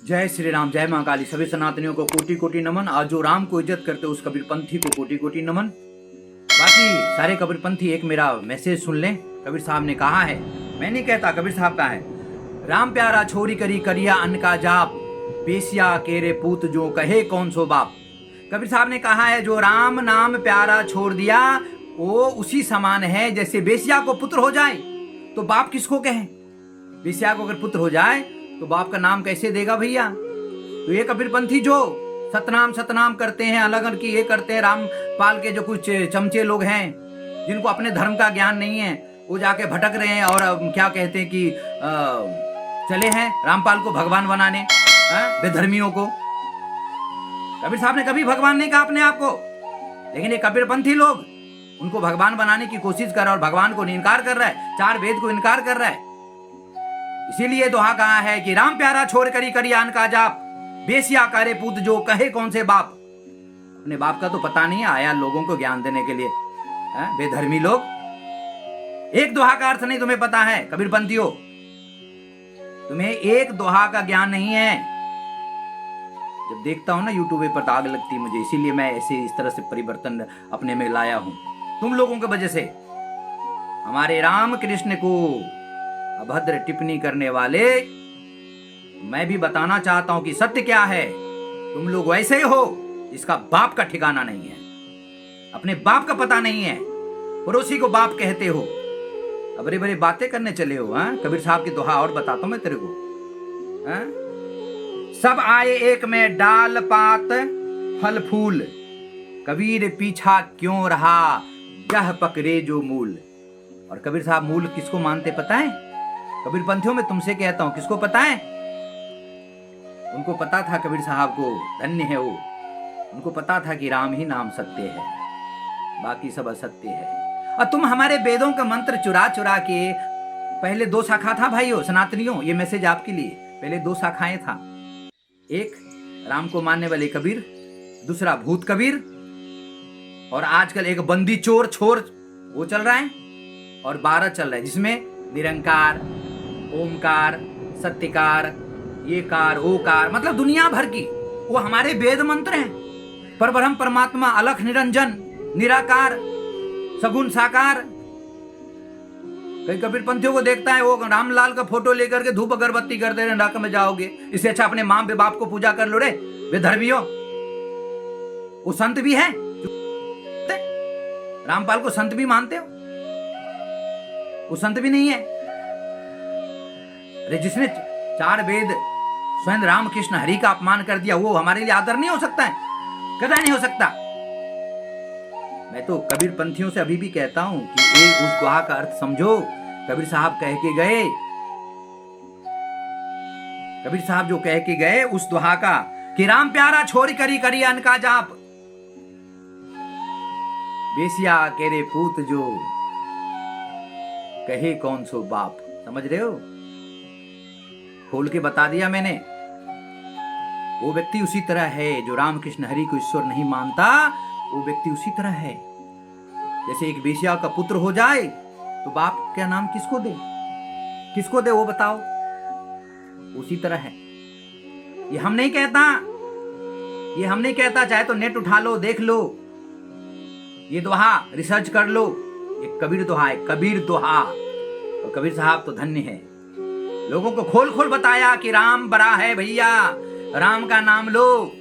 जय श्री राम, जय मां काली। सभी सनातनियों को कोटि कोटि नमन। आज जो राम को इज्जत करते उस कबीरपंथी को कोटि कोटि नमन। बाकी सारे कबीरपंथी एक मेरा मैसेज सुन लें। कबीर साहब ने कहा है, मैं नहीं कहता, कबीर साहब का है। राम प्यारा छोरी करी करिया अन्न का जाप, बेसिया केरे पूत जो कहे कौन सो बाप। कबीर साहब ने कहा है जो राम नाम प्यारा छोड़ दिया वो उसी समान है जैसे बेसिया को पुत्र हो जाए तो बाप किसको कहे। बेसिया को अगर पुत्र हो जाए तो बाप का नाम कैसे देगा भैया। तो ये कबीरपंथी जो सतनाम करते हैं, अलग अलग की ये करते हैं, रामपाल के जो कुछ चमचे लोग हैं जिनको अपने धर्म का ज्ञान नहीं है, वो जाके भटक रहे हैं और क्या कहते हैं कि चले हैं रामपाल को भगवान बनाने, बेधर्मियों को। कबीर साहब ने कभी भगवान नहीं कहा अपने आप को, लेकिन ये कबीरपंथी लोग उनको भगवान बनाने की कोशिश कर रहा है और भगवान को इनकार कर रहा है, चार वेद को इनकार कर रहा है। इसीलिए दोहा कहा है कि राम प्यारा छोड़ करी करियान का जाप, बेसिया करे पूत जो कहे कौन से बाप। अपने बाप का तो पता नहीं आया लोगों को ज्ञान देने के लिए, बेधर्मी लोग। एक दोहा का अर्थ नहीं तुम्हें पता है कबीरपंथियों, तुम्हें एक दोहा का ज्ञान नहीं है। जब देखता हूं ना यूट्यूब पर तो आग लगती है मुझे, इसीलिए मैं ऐसे इस तरह से परिवर्तन अपने में लाया हूं तुम लोगों की वजह से। हमारे राम कृष्ण को अभद्र टिप्पणी करने वाले, मैं भी बताना चाहता हूं कि सत्य क्या है। तुम लोग वैसे ही हो इसका बाप का ठिकाना नहीं है, अपने बाप का पता नहीं है, पड़ोसी को बाप कहते हो, बड़े बड़े बातें करने चले हो। कबीर साहब की दोहा और बताता हूं मैं तेरे को। सब आए एक में डाल पात फल फूल, कबीर पीछा क्यों रहा यह पकड़े जो मूल। और कबीर साहब मूल किसको मानते पता है? कबीरपंथियों में तुमसे कहता हूं, किसको पता है? उनको पता था कबीर साहब को, धन्य है वो, उनको पता था कि राम ही नाम सत्य है, बाकी सब असत्य है। और तुम हमारे वेदों का मंत्र चुरा चुरा के, पहले दो शाखा था भाइयों सनातनियों, ये मैसेज आपके लिए, पहले दो शाखाएं था। एक राम को मानने वाले कबीर, दूसरा भूत कबीर, और आजकल एक बंदी चोर छोर वो चल रहा है, और 12 चल रहा है जिसमें निरंकार, ओमकार, सत्यकार, ये कार ओ कार, मतलब दुनिया भर की वो हमारे वेद मंत्र हैं। परब्रह्म परमात्मा, अलख निरंजन, निराकार, सगुण साकार। कई कबीरपंथियों को देखता है वो रामलाल का फोटो लेकर के धूप अगरबत्ती कर दे रहे, नरक में जाओगे, इससे अच्छा अपने मां बाप को पूजा कर लो रे बेधर्मियों। वो संत भी है, रामपाल को संत भी मानते हो, वो संत भी नहीं है। अरे जिसने चार वेद स्वयं रामकृष्ण हरि का अपमान कर दिया वो हमारे लिए आदर नहीं हो सकता है? कदा नहीं हो सकता। मैं तो कबीरपंथियों से अभी भी कहता हूं कि एक उस दोहा का अर्थ समझो। कबीर साहब कह के गए, कबीर साहब जो कह के गए उस दोहा का कि राम प्यारा छोड़ करी करी अन्न का जाप, बेसिया केरे पूत जो कहे कौन सो बाप। समझ रहे हो? खोल के बता दिया मैंने। वो व्यक्ति उसी तरह है जो रामकृष्ण हरि को ईश्वर नहीं मानता, वो व्यक्ति उसी तरह है जैसे एक बेसिया का पुत्र हो जाए तो बाप क्या नाम किसको दे, किसको दे वो बताओ। उसी तरह है। ये हम नहीं कहता, ये हम नहीं कहता, चाहे तो नेट उठा लो देख लो, ये दोहा रिसर्च कर लो। एक कबीर दोहा है, कबीर दोहा। और कबीर साहब तो धन्य है, लोगों को खोल खोल बताया कि राम बड़ा है भैया, राम का नाम लो।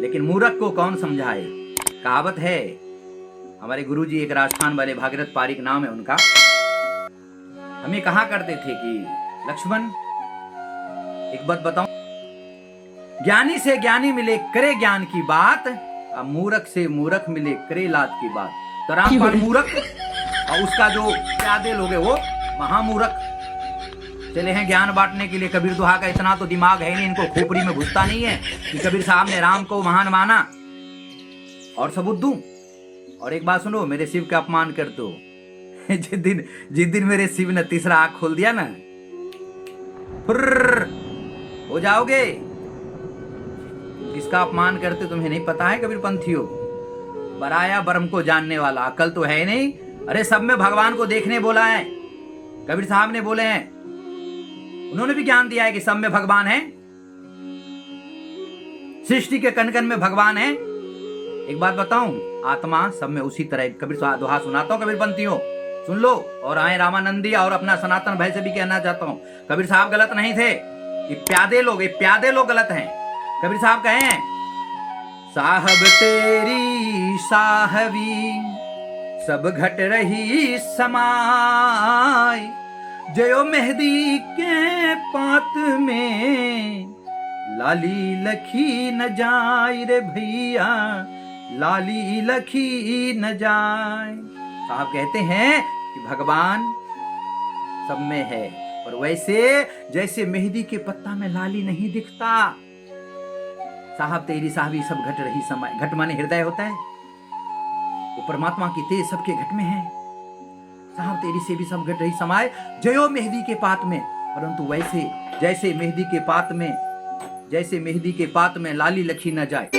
लेकिन मूर्ख को कौन समझाए। कहावत है, हमारे गुरुजी एक राजस्थान वाले भागीरथ पारिक नाम है उनका, हमें कहा करते थे कि लक्ष्मण एक बात बताऊं, ज्ञानी से ज्ञानी मिले करे ज्ञान की बात, और मूर्ख से मूर्ख मिले करे लात की बात। तो रामपाल मूर्ख और उसका जो प्यादे लोग है वो महामूर्ख चले हैं ज्ञान बांटने के लिए। कबीर दोहा का इतना तो दिमाग है नहीं, इनको खोपड़ी में घुसता नहीं है कि कबीर साहब ने राम को महान माना। और सबूत दूं, और एक बात सुनो, मेरे शिव का अपमान कर दो। जिस दिन मेरे शिव ने तीसरा आंख खोल दिया ना, हो जाओगे। किसका अपमान करते तुम्हें नहीं पता है कबीरपंथियों? बराया ब्रह्म को जानने वाला, अकल तो है नहीं। अरे सब में भगवान को देखने बोला है, कबीर साहब ने बोले हैं, उन्होंने भी ज्ञान दिया है कि सब में भगवान है। सृष्टि के कण कण में भगवान है। एक बात बताऊं, आत्मा सब में उसी तरह। कबीर दोहा सुनाता हूं, कबीरपंथियों सुन लो। और आए रामानंदी और अपना सनातन भाई से भी कहना चाहता हूं, कबीर साहब गलत नहीं थे। ये प्यादे लोग गलत हैं। कबीर साहब कहें, साहब तेरी साहवी सब घट रही समाय, जयो मेहदी के पात में लाली लखी न जाए रे भैया, लाली लखी न जाए। साहब कहते हैं कि भगवान सब में है, और वैसे जैसे मेहंदी के पत्ता में लाली नहीं दिखता, साहब तेरी साहबी सब घट रही समाए। घट माने हृदय होता है, वो परमात्मा की तेज सबके घट में है। साहब तेरी से भी सब घट रही समाए, जयो मेहंदी के पात में। परंतु वैसे जैसे मेहंदी के पात में लाली लखी न जाए,